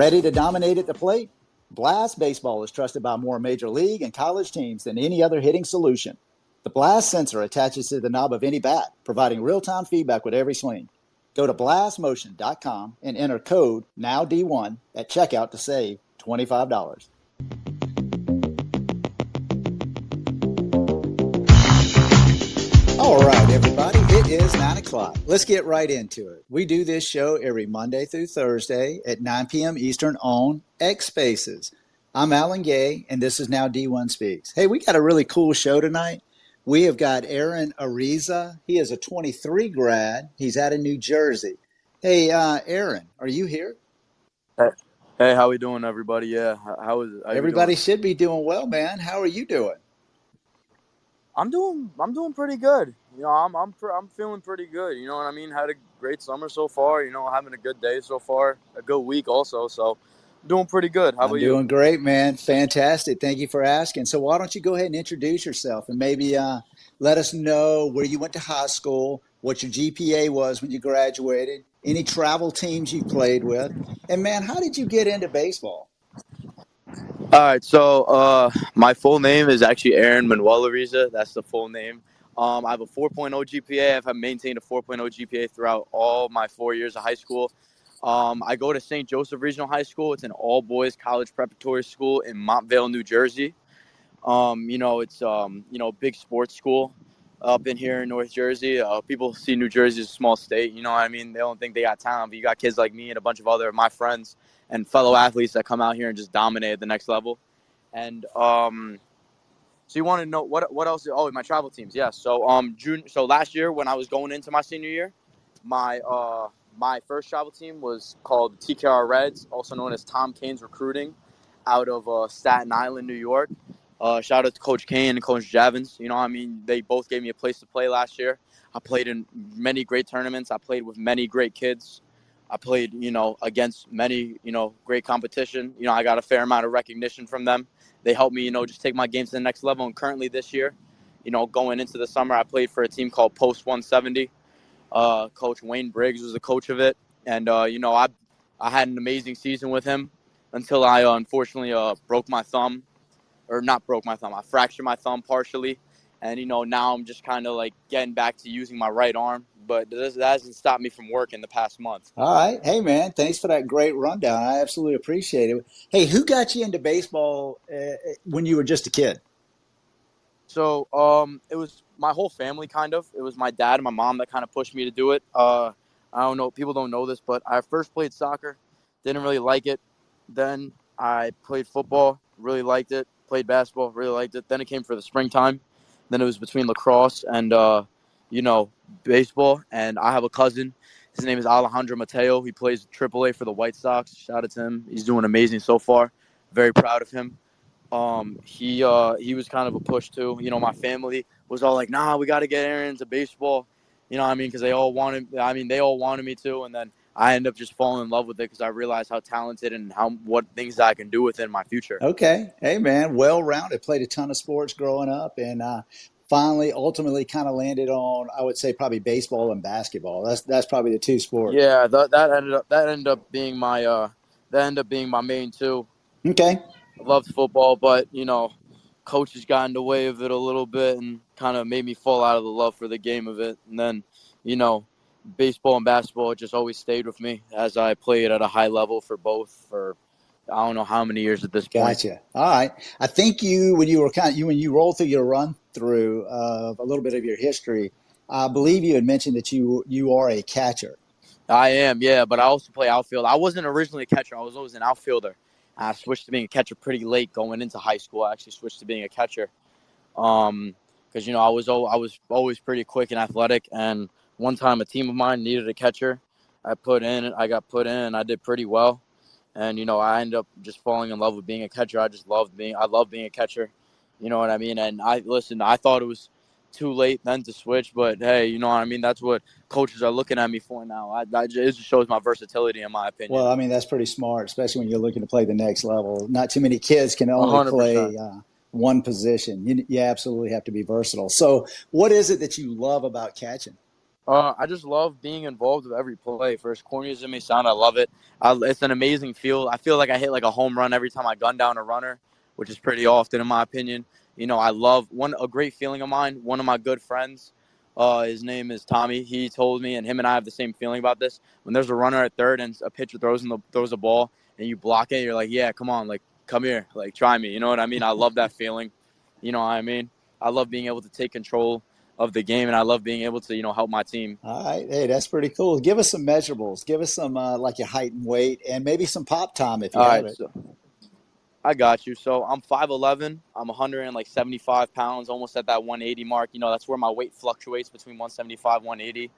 Ready to dominate at the plate? Blast Baseball is trusted by more major league and college teams than any other hitting solution. The Blast sensor attaches to the knob of any bat, providing real-time feedback with every swing. Go to blastmotion.com and enter code NOWD1 at checkout to save $25. All right, everybody, it is 9 o'clock. Let's get right into it. We do this show every Monday through Thursday at 9 p.m. Eastern on X Spaces. I'm Alan Gay, and this is Now D1 Speaks. Hey, we got a really cool show tonight. We have got Aaron Ariza. He is a 23 grad. He's out of New Jersey. Hey, Aaron, are you here? Hey, how we doing, everybody? Yeah, how everybody should be doing well, man. How are you doing? I'm doing pretty good. You know, I'm feeling pretty good. You know what I mean? Had a great summer so far. You know, having a good day so far. A good week also. So, doing pretty good. How about you? I'm doing great, man. Fantastic. Thank you for asking. So, why don't you go ahead and introduce yourself and maybe let us know where you went to high school, what your GPA was when you graduated, any travel teams you played with, and man, how did you get into baseball? All right, so my full name is actually Aaron Manuel Ariza. That's the full name. I have a 4.0 GPA. I've maintained a 4.0 GPA throughout all my 4 years of high school. I go to St. Joseph Regional High School. It's an all-boys college preparatory school in Montvale, New Jersey. You know, it's big sports school up in here in North Jersey. People see New Jersey as a small state. You know what I mean? They don't think they got talent, but you got kids like me and a bunch of other my friends and fellow athletes that come out here and just dominate at the next level. And so you want to know what else? Oh, my travel teams. Yeah. So So last year when I was going into my senior year, my first travel team was called TKR Reds, also known as Tom Kane's Recruiting, out of Staten Island, New York. Shout out to Coach Kane and Coach Javins. You know, I mean, they both gave me a place to play last year. I played in many great tournaments. I played with many great kids. I played, against many, great competition. You know, I got a fair amount of recognition from them. They helped me, just take my game to the next level. And currently this year, going into the summer, I played for a team called Post 170. Coach Wayne Briggs was the coach of it. And, I had an amazing season with him until I unfortunately broke my thumb. Or not broke my thumb. I fractured my thumb partially. And, now I'm just kind of like getting back to using my right arm. But that hasn't stopped me from working the past month. All right. Hey, man, thanks for that great rundown. I absolutely appreciate it. Hey, who got you into baseball when you were just a kid? So it was my whole family, kind of. It was my dad and my mom that kind of pushed me to do it. I don't know. People don't know this, but I first played soccer. Didn't really like it. Then I played football. Really liked it. Played basketball. Really liked it. Then it came for the springtime. Then it was between lacrosse and, baseball. And I have a cousin. His name is Alejandro Mateo. He plays AAA for the White Sox. Shout out to him. He's doing amazing so far. Very proud of him. He was kind of a push too. My family was all like, "Nah, we got to get Aaron into baseball." You know what I mean? Because they all wanted me to. And then I ended up just falling in love with it because I realized how talented and what things I can do within my future. Okay. Hey, man, well-rounded. Played a ton of sports growing up and ultimately kind of landed on, I would say, probably baseball and basketball. That's probably the two sports. Yeah, that ended up being my main two. Okay. I loved football, but, coaches got in the way of it a little bit and kind of made me fall out of the love for the game of it. And then, baseball and basketball just always stayed with me as I played at a high level for both for I don't know how many years at this point. Gotcha. All right. I think when you roll through your run through of a little bit of your history, I believe you had mentioned that you are a catcher. I am, yeah, but I also play outfield. I wasn't originally a catcher. I was always an outfielder. I switched to being a catcher pretty late going into high school. I actually switched to being a catcher because, I was always pretty quick and athletic. And one time a team of mine needed a catcher. I got put in. I did pretty well. And, I ended up just falling in love with being a catcher. I love being a catcher. You know what I mean? And I thought it was too late then to switch, but hey, you know what I mean? That's what coaches are looking at me for now. It just shows my versatility, in my opinion. Well, I mean, that's pretty smart, especially when you're looking to play the next level. Not too many kids can only 100%. play one position. You absolutely have to be versatile. So what is it that you love about catching? I just love being involved with every play. For as corny as it may sound, I love it. It's an amazing feel. I feel like I hit like a home run every time I gun down a runner, which is pretty often in my opinion. I love a great feeling of mine. One of my good friends, his name is Tommy. He told me, and him and I have the same feeling about this. When there's a runner at third and a pitcher throws a ball and you block it, you're like, yeah, come on, like come here, like try me. You know what I mean? I love that feeling. You know what I mean? I love being able to take control of the game, and I love being able to help my team. All right. Hey, that's pretty cool. Give us some measurables. Give us some like your height and weight and maybe some pop time if you All have right, it. so I got you. So I'm 5'11". I'm 175 pounds, almost at that 180 mark. That's where my weight fluctuates between 175, 180.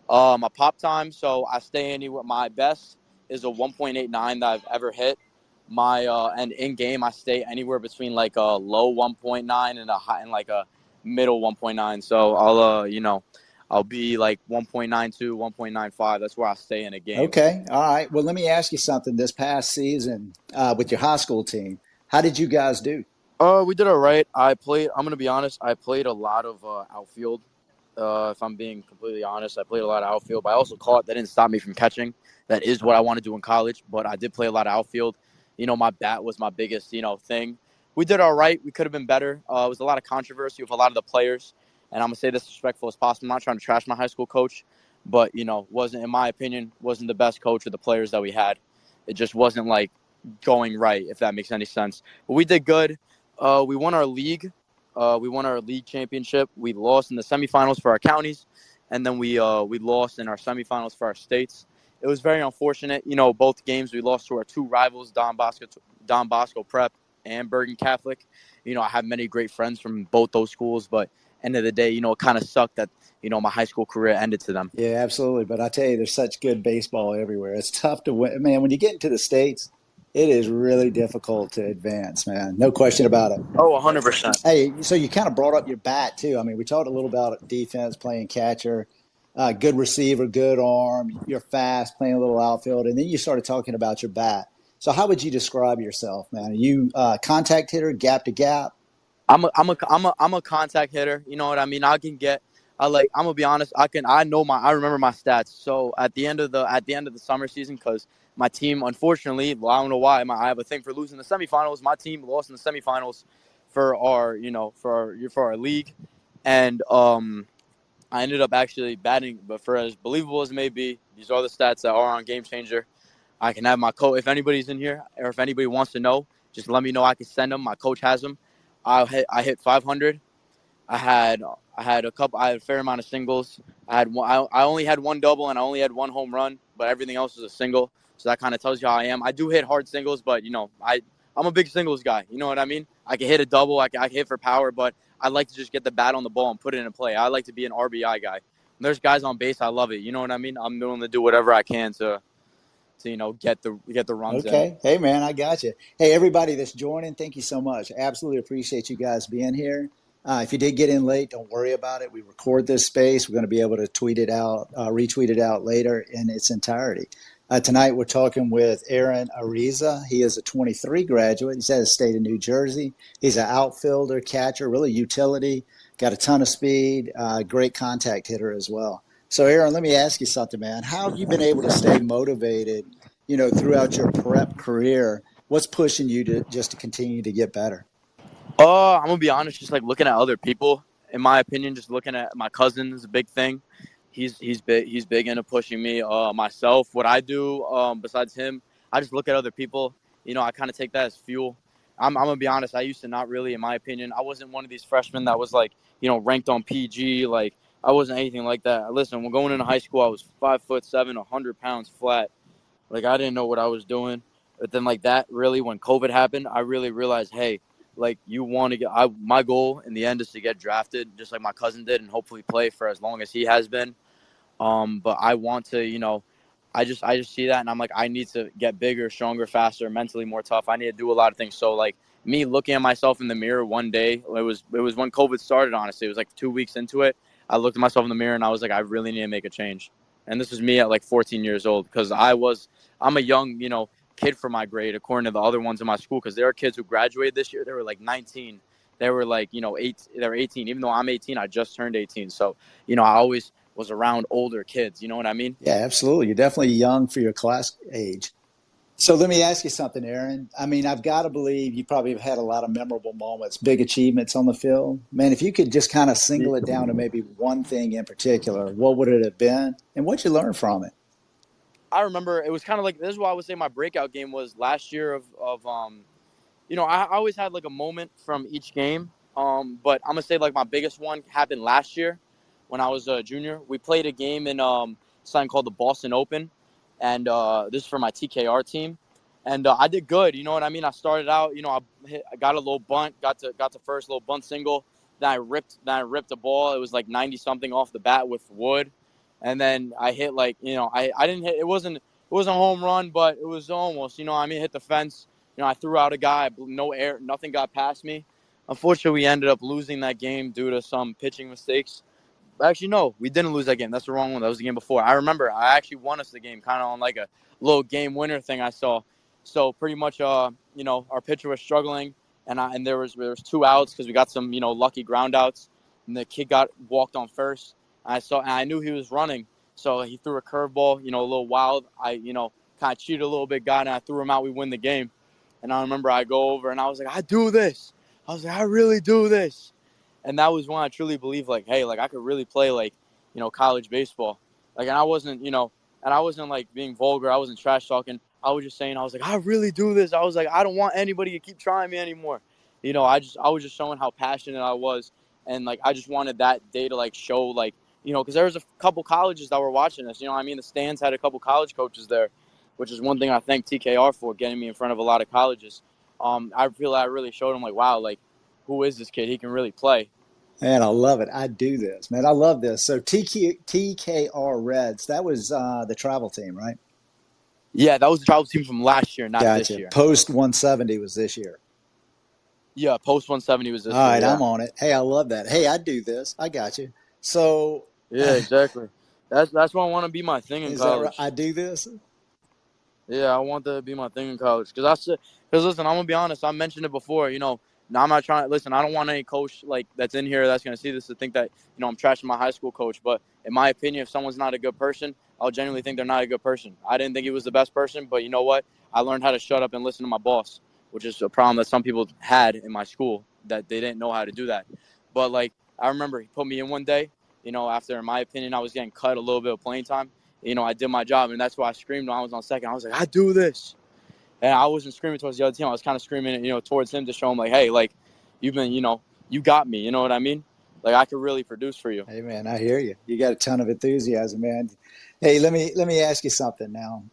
My pop time, so I stay anywhere. My best is a 1.89 that I've ever hit. My and in game I stay anywhere between like a low 1.9 and a high and like a middle 1.9. So I'll be like 1.92, 1.95. That's where I stay in a game. Okay. All right. Well, let me ask you something. This past season with your high school team, how did you guys do? We did all right. I'm gonna be honest. I played a lot of outfield. If I'm being completely honest, I played a lot of outfield. But I also caught. That didn't stop me from catching. That is what I want to do in college. But I did play a lot of outfield. My bat was my biggest thing. We did all right. We could have been better. It was a lot of controversy with a lot of the players. And I'm gonna say this as respectful as possible. I'm not trying to trash my high school coach, but wasn't, in my opinion, wasn't the best coach with the players that we had. It just wasn't like going right, if that makes any sense. But we did good. We won our league. We won our league championship. We lost in the semifinals for our counties, and then we lost in our semifinals for our states. It was very unfortunate. Both games we lost to our two rivals, Don Bosco Prep and Bergen Catholic. I have many great friends from both those schools, but end of the day, it kind of sucked that my high school career ended to them. Yeah, absolutely. But I tell you, there's such good baseball everywhere. It's tough to win. Man, when you get into the States, it is really difficult to advance, man. No question about it. Oh, 100%. Hey, so you kind of brought up your bat too. I mean, we talked a little about defense, playing catcher, good receiver, good arm. You're fast, playing a little outfield, and then you started talking about your bat. So, how would you describe yourself, man? Are you contact hitter, gap to gap? I'm a contact hitter. You know what I mean? I'm gonna be honest. I remember my stats. So at the end of the summer season, because my team, unfortunately, well, I don't know why. I have a thing for losing the semifinals. My team lost in the semifinals for our league, and I ended up actually batting. But for as believable as it may be, these are the stats that are on Game Changer. I can have my coach. If anybody's in here, or if anybody wants to know, just let me know. I can send them. My coach has them. I hit 500. I had I had a fair amount of singles. I only had one double and I only had one home run, but everything else was a single. So that kind of tells you how I am. I do hit hard singles, but I'm a big singles guy. You know what I mean? I can hit a double. I can hit for power, but I like to just get the bat on the ball and put it in play. I like to be an RBI guy. When there's guys on base, I love it. You know what I mean? I'm willing to do whatever I can to get the runs in. Okay. Hey, man, I got you. Hey, everybody that's joining, thank you so much. Absolutely appreciate you guys being here. If you did get in late, don't worry about it. We record this space. We're going to be able to tweet it out, retweet it out later in its entirety. Tonight, we're talking with Aaron Ariza. He is a 23 graduate. He's out of the state of New Jersey. He's an outfielder, catcher, really utility, got a ton of speed, great contact hitter as well. So, Aaron, let me ask you something, man. How have you been able to stay motivated, throughout your prep career? What's pushing you to continue to get better? I'm gonna be honest, just like looking at other people. In my opinion, just looking at my cousin is a big thing. He's big into pushing me. Myself, what I do, besides him, I just look at other people. I kind of take that as fuel. I'm gonna be honest. I used to not really, in my opinion, I wasn't one of these freshmen that was like ranked on PG. Like I wasn't anything like that. Listen, when going into high school, I was 5'7", 100 pounds flat. Like I didn't know what I was doing. But then like that really when COVID happened, I really realized, hey, like you want to my goal in the end is to get drafted just like my cousin did and hopefully play for as long as he has been. But I want to, I just see that and I'm like I need to get bigger, stronger, faster, mentally more tough. I need to do a lot of things. So like me looking at myself in the mirror one day, it was when COVID started, honestly. It was like 2 weeks into it. I looked at myself in the mirror and I was like I really need to make a change. And this was me at like 14 years old because I'm a young, kid for my grade according to the other ones in my school because there are kids who graduated this year. They were like 19. They were like, 8. They were 18. Even though I'm 18, I just turned 18. So, I always was around older kids. You know what I mean? Yeah, absolutely. You're definitely young for your class age. So let me ask you something, Aaron. I mean, I've got to believe you probably have had a lot of memorable moments, big achievements on the field. Man, if you could just kind of single it down to maybe one thing in particular, what would it have been? And what'd you learn from it? I remember it was kind of like this is why I would say my breakout game was last year of I always had like a moment from each game. But I'm gonna say like my biggest one happened last year when I was a junior. We played a game in something called the Boston Open, and this is for my TKR team, and I did good. You know what I mean? I started out, I got a little bunt, got to first little bunt single. Then I ripped the ball. It was like 90 something off the bat with wood, and then I hit like I didn't hit. It wasn't a home run, but it was almost. Hit the fence. I threw out a guy, no air, nothing got past me. Unfortunately, we ended up losing that game due to some pitching mistakes. Actually, no, we didn't lose that game. That's the wrong one. That was the game before. I remember I actually won us the game, kind of on like a little game winner thing I saw. So pretty much, our pitcher was struggling, and there was two outs because we got some, lucky ground outs, and the kid got walked on first. And I knew he was running, so he threw a curveball, a little wild. I, kind of cheated a little bit, got it, and I threw him out. We win the game. And I remember I go over and I was like, I do this. I was like, I really do this. And that was when I truly believed, like, hey, like I could really play like, college baseball. Like, and I wasn't like being vulgar. I wasn't trash talking. I was just saying, I was like, I really do this. I was like, I don't want anybody to keep trying me anymore. I was just showing how passionate I was. And like, I just wanted that day to like show like, because there was a couple colleges that were watching us. The stands had a couple college coaches there, which is one thing I thank TKR for, getting me in front of a lot of colleges. I feel like I really showed them like, wow, like who is this kid? He can really play. Man, I love it. I do this, man. I love this. So TKR Reds, that was the travel team, right? Yeah, that was the travel team from last year, not this Gotcha. year. Post 170 was this year. Yeah, post 170 was All this year. right, Yeah, I'm on it. Hey, I love that. Hey, I do this. I got you. So, yeah, exactly. That's what I want to be my thing in is that right? college. I do this. Yeah, I want that to be my thing in college. Because listen, I'm gonna be honest. I mentioned it before. Now I'm not trying to listen. I don't want any coach like that's in here that's gonna see this to think that I'm trashing my high school coach. But in my opinion, if someone's not a good person, I'll genuinely think they're not a good person. I didn't think he was the best person, but you know what? I learned how to shut up and listen to my boss, which is a problem that some people had in my school that they didn't know how to do that. But like I remember, he put me in one day. After in my opinion, I was getting cut a little bit of playing time. I did my job, and that's why I screamed when I was on second. I was like, I do this. And I wasn't screaming towards the other team. I was kind of screaming, towards him to show him, like, hey, like, you've been, you got me. You know what I mean? Like, I could really produce for you. Hey, man, I hear you. You got a ton of enthusiasm, man. Hey, let me ask you something now.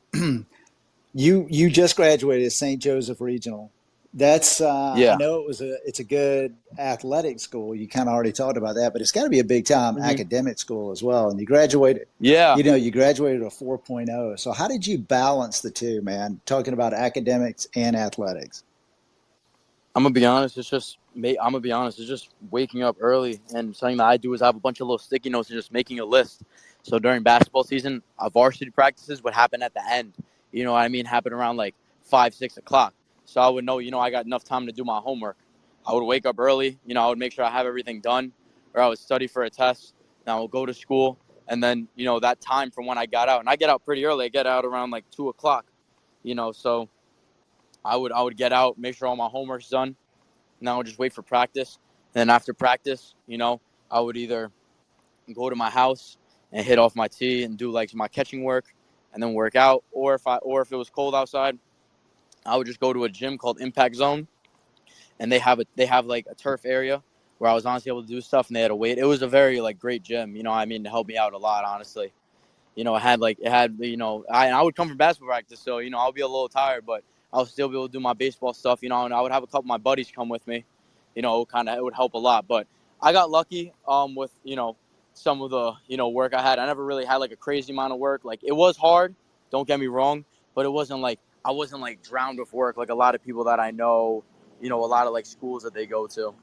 You just graduated St. Joseph Regional. That's I Yeah. know it's a good athletic school. You kind of already talked about that, but it's got to be a big time hmm academic school as well. And you graduated, Yeah. you graduated a 4.0. So how did you balance the two, man? Talking about academics and athletics. I'm gonna be honest. I'm gonna be honest. It's just waking up early, and something that I do is I have a bunch of little sticky notes and just making a list. So during basketball season, varsity practices would happen at the end. You know what I mean? Happen around like 5, 6 o'clock. So I would know, I got enough time to do my homework. I would wake up early. I would make sure I have everything done, or I would study for a test. Then I would go to school, and then that time from when I got out, and I get out pretty early. I get out around like 2 o'clock. So I would get out, make sure all my homework's done, and I would just wait for practice. And then after practice, I would either go to my house and hit off my tee and do like my catching work, and then work out. Or if it was cold outside, I would just go to a gym called Impact Zone, and they have like a turf area where I was honestly able to do stuff, and they had a weight. It was a very like great gym. To help me out a lot, honestly. I would come from basketball practice, so I'll be a little tired, but I'll still be able to do my baseball stuff, and I would have a couple of my buddies come with me. It would help a lot. But I got lucky with some of the work I had. I never really had like a crazy amount of work. Like it was hard, don't get me wrong, but it wasn't like I wasn't like drowned with work like a lot of people that I know. A lot of like schools that they go to.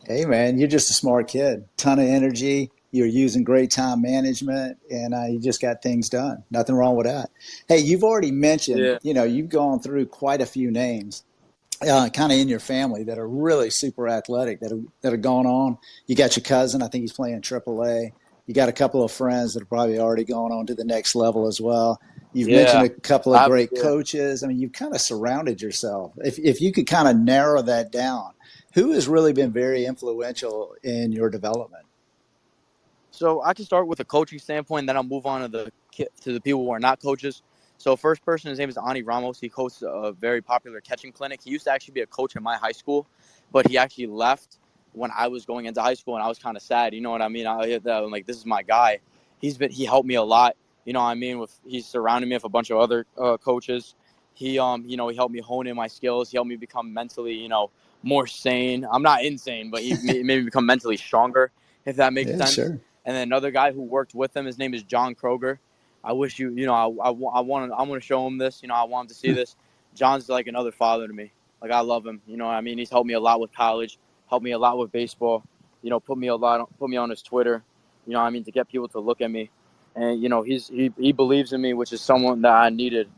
Hey, man, you're just a smart kid. Ton of energy. You're using great time management, and you just got things done. Nothing wrong with that. Hey, you've already mentioned, Yeah. you've gone through quite a few names, kind of in your family that are really super athletic that have gone on. You got your cousin. I think he's playing AAA. You got a couple of friends that are probably already going on to the next level as well. You've mentioned Yeah, a couple of I have, great yeah. coaches. I mean, you've kind of surrounded yourself. If you could kind of narrow that down, who has really been very influential in your development? So I can start with a coaching standpoint, then I'll move on to the people who are not coaches. So first person, his name is Ani Ramos. He coaches a very popular catching clinic. He used to actually be a coach in my high school, but he actually left when I was going into high school, and I was kind of sad. You know what I mean? I'm like, this is my guy. He helped me a lot. You know what I mean? He's surrounded me with a bunch of other coaches. He helped me hone in my skills. He helped me become mentally, more sane. I'm not insane, but he made me become mentally stronger, if that makes Yeah, sense. sure. And then another guy who worked with him, his name is John Kroger. I wish I want to show him this. I want him to see this. John's like another father to me. Like, I love him. You know what I mean? He's helped me a lot with college, helped me a lot with baseball. Put me on his Twitter. I mean, to get people to look at me, and he believes in me, which is someone that I needed.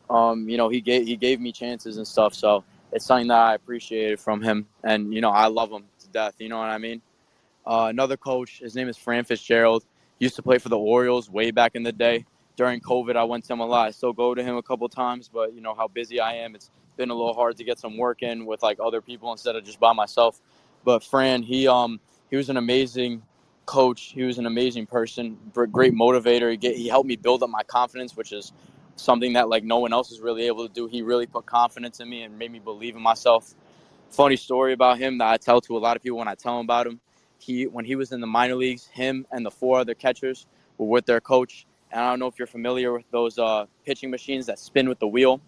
He gave me chances and stuff. So it's something that I appreciated from him, and I love him to death. You know what I mean? Another coach, his name is Fran Fitzgerald. He used to play for the Orioles way back in the day. During COVID, I went to him a lot. I still go to him a couple times, but how busy I am, it's been a little hard to get some work in with like other people instead of just by myself. But Fran, he was an amazing coach. He was an amazing person, great motivator. He helped me build up my confidence, which is something that like no one else is really able to do. He really put confidence in me and made me believe in myself. Funny story about him that I tell to a lot of people when I tell him about him. When he was in the minor leagues, him and the four other catchers were with their coach. And I don't know if you're familiar with those pitching machines that spin with the wheel,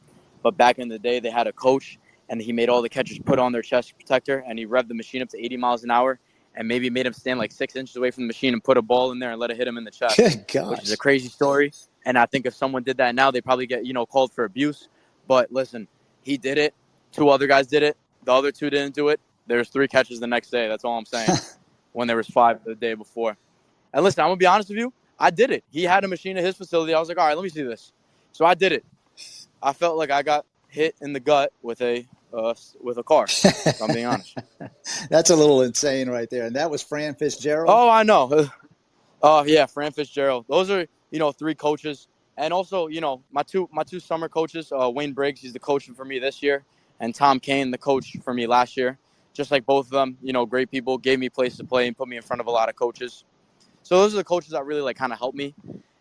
but back in the day they had a coach, and he made all the catchers put on their chest protector, and he revved the machine up to 80 miles an hour, and maybe made him stand like 6 inches away from the machine and put a ball in there and let it hit him in the chest, Good which is a gosh. crazy story. And I think if someone did that now, they probably get called for abuse. But listen, he did it. Two other guys did it. The other two didn't do it. There's three catches the next day. That's all I'm saying. When there was five the day before. And listen, I'm gonna be honest with you. I did it. He had a machine at his facility. I was like, all right, let me see this. So I did it. I felt like I got hit in the gut with a car. If I'm being honest. That's a little insane right there. And that was Fran Fitzgerald. Oh, I know. Oh yeah, Fran Fitzgerald. Those are three coaches, and also my two summer coaches. Wayne Briggs, he's the coach for me this year, and Tom Kane, the coach for me last year. Just like both of them, great people, gave me places to play and put me in front of a lot of coaches. So those are the coaches that really like kind of helped me.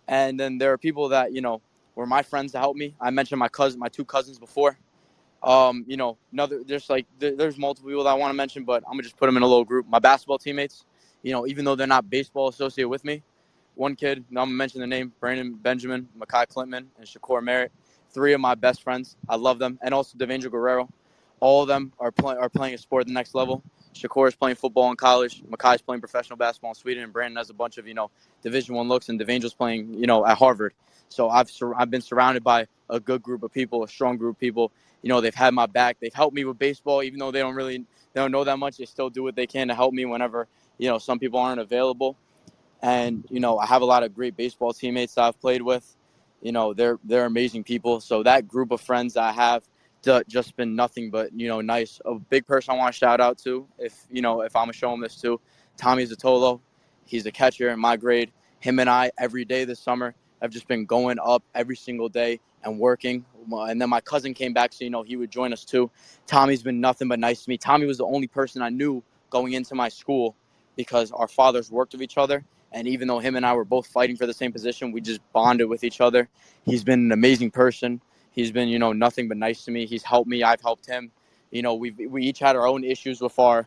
And then there are people that were my friends that helped me. I mentioned my two cousins before. There's multiple people that I want to mention, but I'm gonna just put them in a little group. My basketball teammates, even though they're not baseball associated with me, one kid, I'm gonna mention the name, Brandon Benjamin, Makai Clintman, and Shakur Merritt. Three of my best friends. I love them, and also Devangel Guerrero. All of them are playing a sport at the next level. Shakur is playing football in college. Makai is playing professional basketball in Sweden, and Brandon has a bunch of Division I looks, and Devangel's playing at Harvard. So I've been surrounded by a good group of people, a strong group of people. They've had my back. They've helped me with baseball, even though they don't know that much. They still do what they can to help me whenever some people aren't available. And I have a lot of great baseball teammates that I've played with. They're amazing people. So that group of friends that I have just been nothing but nice. A big person I want to shout out to, if I'm gonna show him this too, Tommy Zatolo. He's a catcher in my grade. Him and I every day this summer have just been going up every single day and working. And then my cousin came back, so he would join us too. Tommy's been nothing but nice to me. Tommy was the only person I knew going into my school because our fathers worked with each other. And even though him and I were both fighting for the same position, we just bonded with each other. He's been an amazing person. He's been, nothing but nice to me. He's helped me. I've helped him. We each had our own issues with our,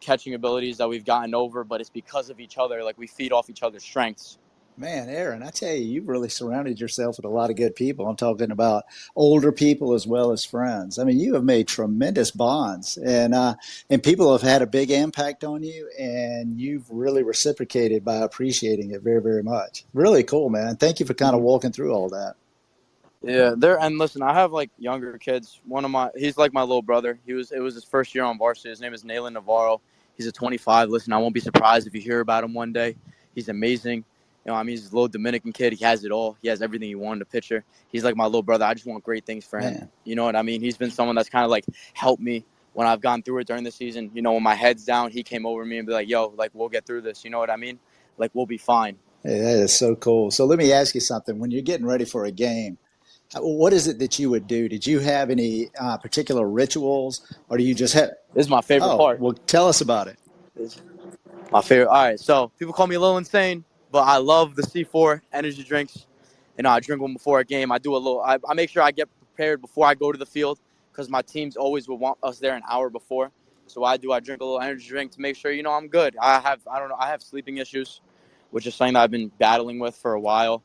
catching abilities that we've gotten over, but it's because of each other. Like, we feed off each other's strengths. Man, Aaron, I tell you, you've really surrounded yourself with a lot of good people. I'm talking about older people as well as friends. I mean, you have made tremendous bonds, and people have had a big impact on you, and you've really reciprocated by appreciating it very, very much. Really cool, man. Thank you for kind of Mhm. walking through all that. Yeah, and listen, I have like younger kids. He's like my little brother. It was his first year on varsity. His name is Nayland Navarro. He's a 25. Listen, I won't be surprised if you hear about him one day. He's amazing. I mean, he's a little Dominican kid. He has it all. He has everything he wanted to pitcher. He's like my little brother. I just want great things for him. Man, You know what I mean? He's been someone that's kind of like helped me when I've gone through it during the season. When my head's down, he came over me and be like, "Yo, like we'll get through this." You know what I mean? like we'll be fine. Hey, that is so cool. So let me ask you something. When you're getting ready for a game, what is it that you would do? Did you have any particular rituals, or do you just have? This is my favorite Oh, part. well, tell us about it. This My favorite. All right, so people call me a little insane, but I love the C4 energy drinks. I drink them before a game. I do a little. I make sure I get prepared before I go to the field because my teams always will want us there an hour before. So I do. I drink a little energy drink to make sure I'm good. I don't know. I have sleeping issues, which is something that I've been battling with for a while,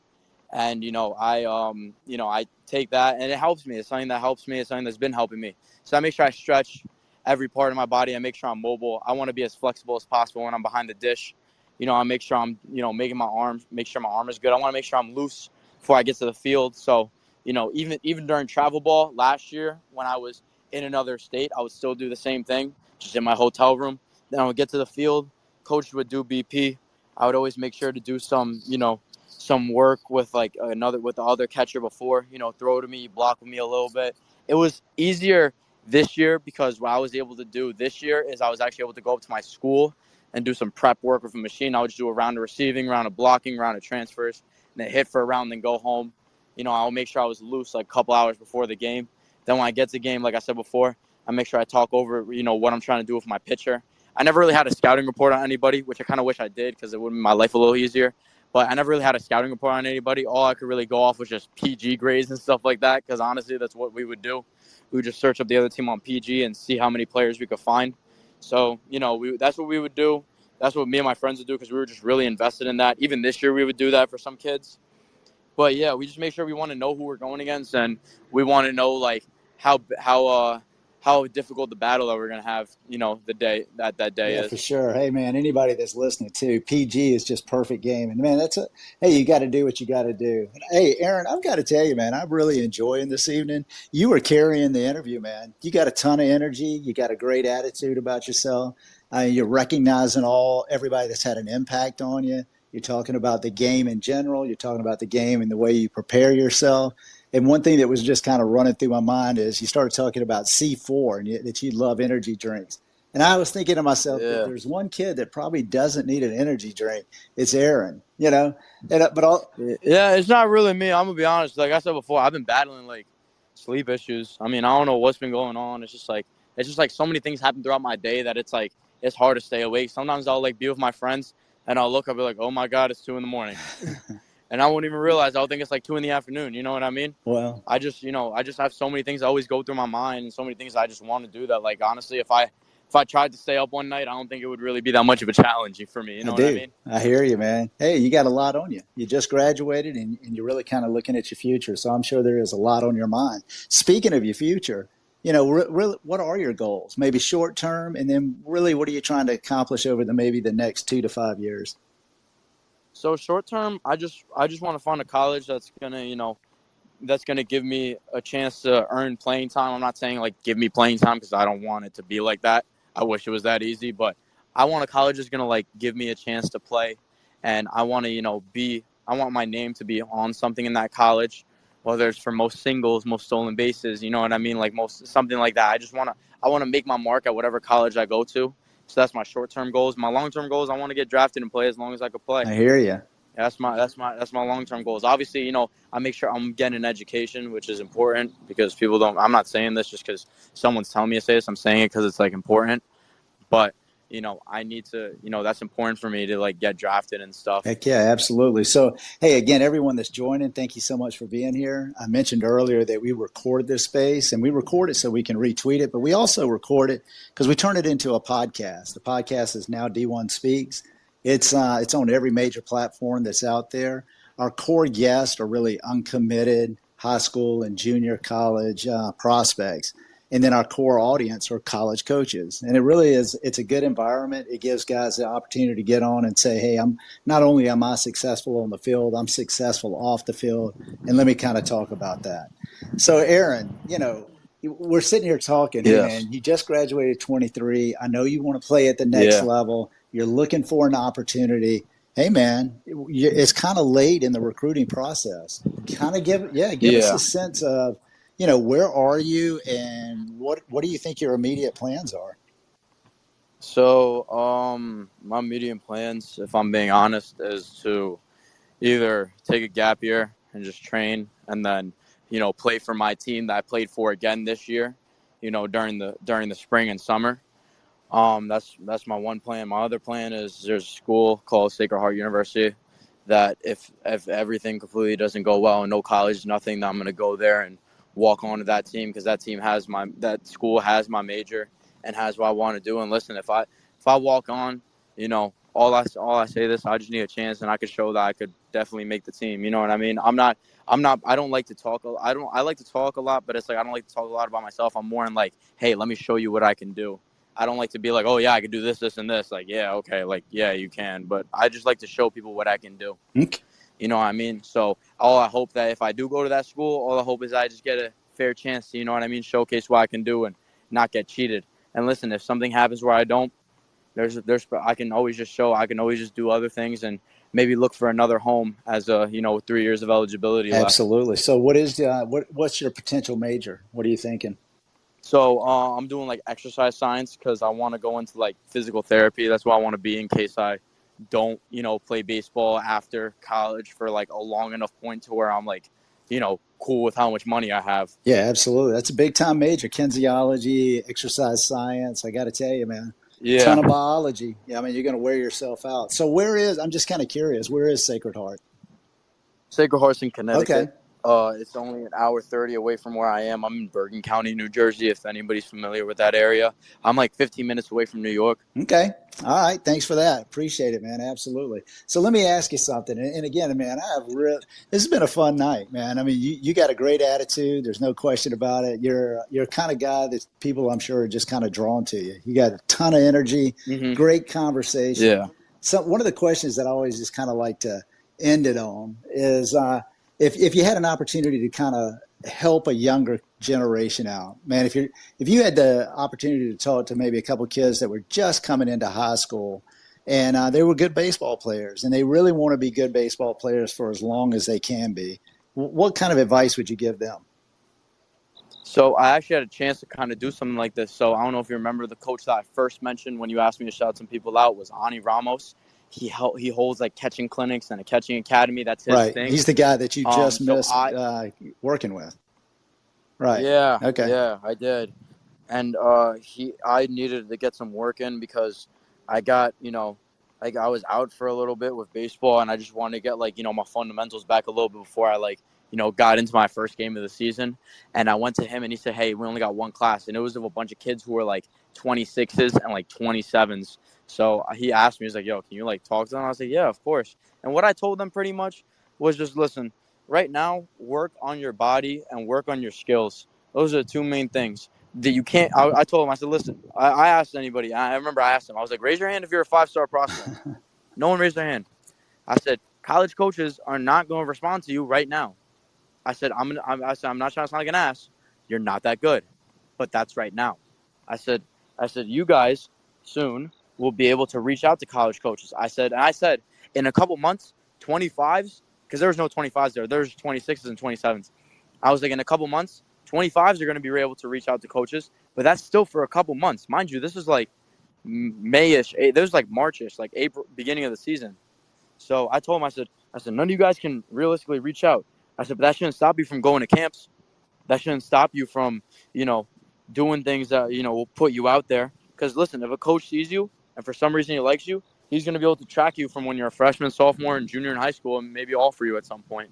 and I take that and it helps me. It's something that helps me. It's something that's been helping me. So I make sure I stretch every part of my body. I make sure I'm mobile. I want to be as flexible as possible when I'm behind the dish. I make sure I'm, making my arms, make sure my arm is good. I want to make sure I'm loose before I get to the field. So, even during travel ball last year when I was in another state, I would still do the same thing, just in my hotel room. Then I would get to the field. Coach would do BP. I would always make sure to do some work with with the other catcher before, throw to me, block with me a little bit. It was easier this year because what I was able to do this year is I was actually able to go up to my school and do some prep work with a machine. I would just do a round of receiving, round of blocking, round of transfers, and then hit for a round, then go home. I'll make sure I was loose like a couple hours before the game. Then when I get to the game, like I said before, I make sure I talk over, what I'm trying to do with my pitcher. I never really had a scouting report on anybody, which I kind of wish I did because it would make my life a little easier. But I never really had a scouting report on anybody. All I could really go off was just PG grades and stuff like that because honestly, that's what we would do. We would just search up the other team on PG and see how many players we could find. So, that's what we would do. That's what me and my friends would do because we were just really invested in that. Even this year, we would do that for some kids. But yeah, we just make sure we want to know who we're going against, and we want to know like how difficult the battle that we're gonna have, the day that day Yeah, for is. sure. Hey, man, anybody that's listening to PG is just perfect game. And man, hey, you got to do what you got to do. Hey, Aaron, I've got to tell you, man, I'm really enjoying this evening. You were carrying the interview, man. You got a ton of energy. You got a great attitude about yourself. You're recognizing everybody that's had an impact on you. You're talking about the game in general. You're talking about the game and the way you prepare yourself. And one thing that was just kind of running through my mind is you started talking about C4 and that you love energy drinks. And I was thinking to myself, if Yeah. there's one kid that probably doesn't need an energy drink, it's Aaron. But all, Yeah, it's not really me. I'm gonna be honest. Like I said before, I've been battling like sleep issues. I mean, I don't know what's been going on. It's just like so many things happen throughout my day that it's hard to stay awake. Sometimes I'll like be with my friends and I'll look up and be like, oh my god, it's 2 in the morning, and I won't even realize. I'll think it's like 2 in the afternoon. You know what I mean? well, I just have so many things that always go through my mind and so many things I just want to do that. Like honestly, if I tried to stay up one night, I don't think it would really be that much of a challenge for me. You I know what I do. mean? I hear you, man. Hey, you got a lot on you. You just graduated and you're really kind of looking at your future. So I'm sure there is a lot on your mind. Speaking of your future, really, what are your goals? Maybe short term, and then really, what are you trying to accomplish over maybe the next 2 to 5 years? So short term, I just want to find a college that's gonna give me a chance to earn playing time. I'm not saying like give me playing time because I don't want it to be like that. I wish it was that easy, but I want a college that's gonna like give me a chance to play, and I want to be. I want my name to be on something in that college, whether it's for most singles, most stolen bases. You know what I mean? Like most something like that. I want to make my mark at whatever college I go to. So that's my short term goals. My long term goals, I want to get drafted and play as long as I could play. I hear you. That's my long term goals. Obviously, I make sure I'm getting an education, which is important because people don't. I'm not saying this just because someone's telling me to say this. I'm saying it because it's like important. But I need to. That's important for me to like get drafted and stuff. Heck yeah, absolutely. So, hey, again, everyone that's joining, thank you so much for being here. I mentioned earlier that we record this space and we record it so we can retweet it, but we also record it because we turn it into a podcast. The podcast is now D1 Speaks. It's on every major platform that's out there. Our core guests are really uncommitted high school and junior college prospects. And then our core audience are college coaches. And it really is, it's a good environment. It gives guys the opportunity to get on and say, hey, I'm not only am I successful on the field, I'm successful off the field. And let me kind of talk about that. So, Aaron, we're sitting here talking, hey, Yes. man, you just graduated 23. I know you want to play at the next Yeah. level. You're looking for an opportunity. Hey, man, it's kind of late in the recruiting process. Kind of give us a Yeah. sense of, where are you and what do you think your immediate plans are? So, my immediate plans, if I'm being honest, is to either take a gap year and just train, and then play for my team that I played for again this year. During the spring and summer. That's my one plan. My other plan is there's a school called Sacred Heart University that if everything completely doesn't go well and no college, nothing, then I'm gonna go there and walk on to that team because that school has my major and has what I want to do. And listen, if I walk on, all I say this, I just need a chance and I could show that I could definitely make the team. You know what I mean? I don't like to talk. I like to talk a lot, but it's like I don't like to talk a lot about myself. I'm more in like, hey, let me show you what I can do. I don't like to be like, oh, yeah, I can do this, this, and this. Like, yeah, okay. Like, yeah, you can. But I just like to show people what I can do. Okay. You know what I mean? So all I hope that if I do go to that school, all I hope is I just get a fair chance to, showcase what I can do and not get cheated. And listen, if something happens where I don't, I can always just show, I can always just do other things and maybe look for another home as 3 years of eligibility left. Absolutely. So what's your potential major? What are you thinking? So I'm doing like exercise science because I want to go into like physical therapy. That's what I want to be in case I don't, play baseball after college for like a long enough point to where I'm like, cool with how much money I have. Yeah, absolutely. That's a big time major. Kinesiology, exercise science. I got to tell you, man, Yeah. ton of biology. Yeah, I mean, you're going to wear yourself out. So I'm just kind of curious, where is Sacred Heart? Sacred Heart's in Okay. Connecticut. It's only an hour 30 away from where I am. I'm in Bergen County, New Jersey, if anybody's familiar with that area. I'm like 15 minutes away from New York. Okay. All right. Thanks for that. Appreciate it, man. Absolutely. So let me ask you something. And again, man, this has been a fun night, man. I mean, you got a great attitude. There's no question about it. You're kind of guy that people, I'm sure, are just kind of drawn to you. You got a ton of energy, Mm-hmm. great conversation. Yeah. So one of the questions that I always just kind of like to end it on is if you had an opportunity to kind of help a younger generation out, man, if you had the opportunity to talk to maybe a couple of kids that were just coming into high school and they were good baseball players and they really want to be good baseball players for as long as they can be, what kind of advice would you give them? So I actually had a chance to kind of do something like this. So I don't know if you remember the coach that I first mentioned when you asked me to shout some people out was Ani Ramos. He holds like catching clinics and a catching academy. That's his Right. thing. He's the guy that you just So missed working with. Right. yeah, Okay. yeah, I did. And I needed to get some work in because I got, like I was out for a little bit with baseball, and I just wanted to get like my fundamentals back a little bit before I like got into my first game of the season. And I went to him, and he said, "Hey, we only got one class," and it was of a bunch of kids who were like 26s and like 27s. So he asked me, he was like, "Yo, can you like talk to them?" I was like, "Yeah, of course." And what I told them pretty much was just listen. Right now, work on your body and work on your skills. Those are the two main things that you can't. I told him, I said, listen, I asked anybody. I remember I asked him, I was like, raise your hand if you're a 5-star prospect. No one raised their hand. I said, college coaches are not going to respond to you right now. I said, I said, I'm not trying to sound like an ass. You're not that good, but that's right now. I said, you guys soon will be able to reach out to college coaches. I said, in a couple months, 25s, because there was no 25s there. There's 26s and 27s. I was like, in a couple months, 25s are going to be able to reach out to coaches, but that's still for a couple months. Mind you, this is like Mayish. This was like Marchish, like April, beginning of the season. So I told him, I said, none of you guys can realistically reach out. I said, but that shouldn't stop you from going to camps. That shouldn't stop you from, doing things that, will put you out there. Because listen, if a coach sees you and for some reason he likes you, he's going to be able to track you from when you're a freshman, sophomore, and junior in high school and maybe offer you at some point.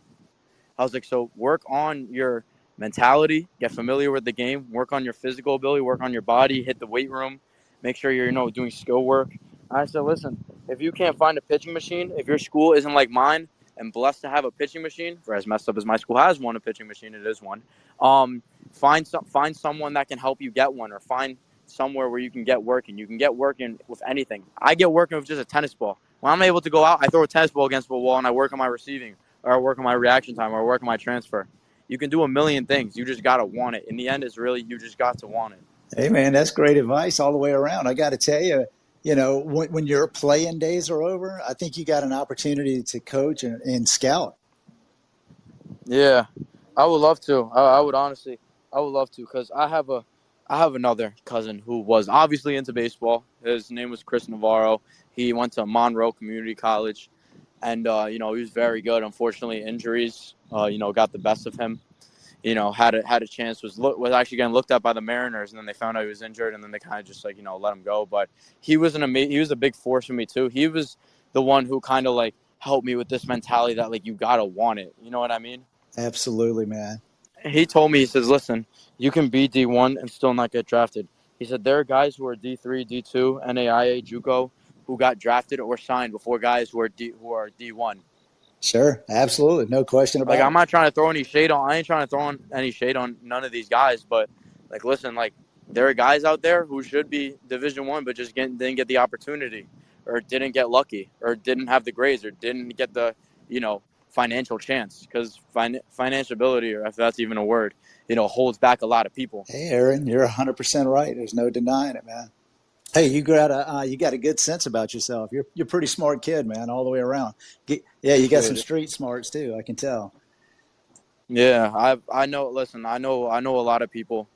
I was like, so work on your mentality, get familiar with the game, work on your physical ability, work on your body, hit the weight room, make sure you're, doing skill work. I said, listen, if you can't find a pitching machine, if your school isn't like mine and blessed to have a pitching machine, for as messed up as my school has one, a pitching machine, it is one. Find someone that can help you get one, or find somewhere where you can get working. You can get working with anything. I get working with just a tennis ball. When I'm able to go out, I throw a tennis ball against the wall and I work on my receiving, or I work on my reaction time, or I work on my transfer. You can do a million things. You just got to want it. In the end, it's really you just got to want it. Hey, man, that's great advice all the way around. I got to tell you, when your playing days are over, I think you got an opportunity to coach and scout. Yeah, I would love to. I would honestly, I would love to because I have I have another cousin who was obviously into baseball. His name was Chris Navarro. He went to Monroe Community College, and he was very good. Unfortunately, injuries got the best of him. Had a chance, was actually getting looked at by the Mariners, and then they found out he was injured, and then they kind of just let him go. But he was he was a big force for me too. He was the one who kind of helped me with this mentality that you gotta want it. You know what I mean? Absolutely, man. He told me, he says, listen, you can be D1 and still not get drafted. He said there are guys who are D3, D2, NAIA, JUCO who got drafted or signed before guys who are D1. Sure, absolutely, no question about I'm it. not trying to throw any shade on. I ain't trying to throw any shade on none of these guys, but listen, there are guys out there who should be Division 1, but just didn't get the opportunity, or didn't get lucky, or didn't have the grades, or didn't get the financial chance, because financiability, or if that's even a word, holds back a lot of people. Hey, Aaron, you're 100% right. There's no denying it, man. Hey, you got a good sense about yourself. You're a pretty smart kid, man, all the way around. Yeah, you got some Appreciate it. street smarts too. I can tell. Yeah, I know. Listen, I know a lot of people.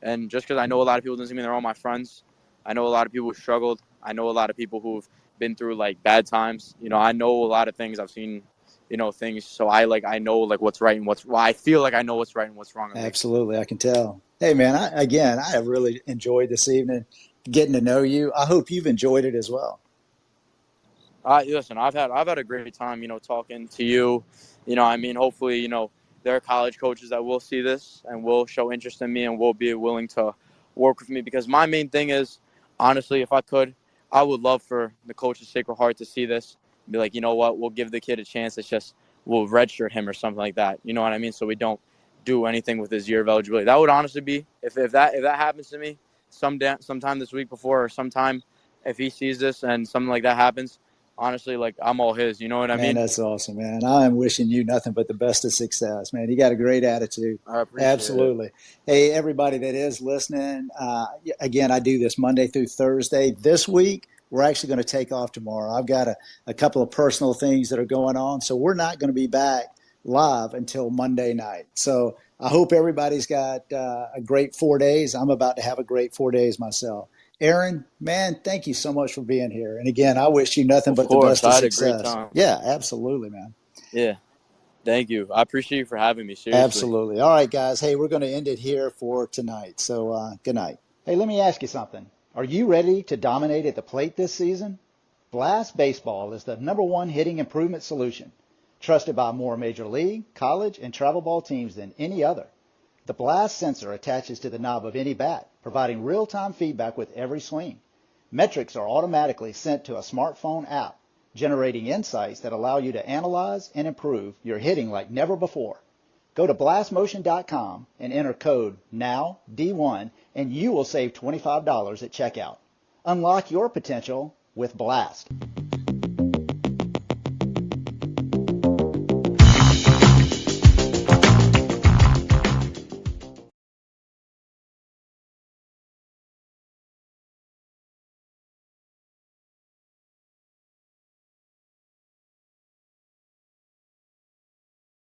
And just because I know a lot of people doesn't mean they're all my friends. I know a lot of people who struggled. I know a lot of people who've been through bad times. I know a lot of things. I've seen, things. So I know what's right and what's. Well, I feel like I know what's right and what's wrong, at least. Absolutely, I can tell. Hey, man, I have really enjoyed this evening getting to know you. I hope you've enjoyed it as well. Listen, I've had a great time. Talking to you. Hopefully, there are college coaches that will see this and will show interest in me and will be willing to work with me, because my main thing is, honestly, if I could, I would love for the coach of Sacred Heart to see this and be like, you know what, we'll give the kid a chance. It's just we'll redshirt him or something like that. You know what I mean? So we don't do anything with his year of eligibility. That would honestly be, if that happens to me sometime this week before, or sometime if he sees this and something like that happens. Honestly, I'm all his. You know what I Man, mean? that's awesome, man. I am wishing you nothing but the best of success, man. You got a great attitude. I appreciate it. Absolutely. Hey, everybody that is listening, again, I do this Monday through Thursday. This week, we're actually going to take off tomorrow. I've got a couple of personal things that are going on, so we're not going to be back live until Monday night. So I hope everybody's got a great 4 days. I'm about to have a great 4 days myself. Aaron, man, thank you so much for being here. And again, I wish you nothing Of but the course, best of I had a great success. time. Yeah, absolutely, man. Yeah, thank you. I appreciate you for having me. Seriously. Absolutely. All right, guys. Hey, we're going to end it here for tonight. So good night. Hey, let me ask you something. Are you ready to dominate at the plate this season? Blast Baseball is the #1 hitting improvement solution, trusted by more major league, college, and travel ball teams than any other. The Blast sensor attaches to the knob of any bat, providing real-time feedback with every swing. Metrics are automatically sent to a smartphone app, generating insights that allow you to analyze and improve your hitting like never before. Go to blastmotion.com and enter code NOWD1 and you will save $25 at checkout. Unlock your potential with Blast.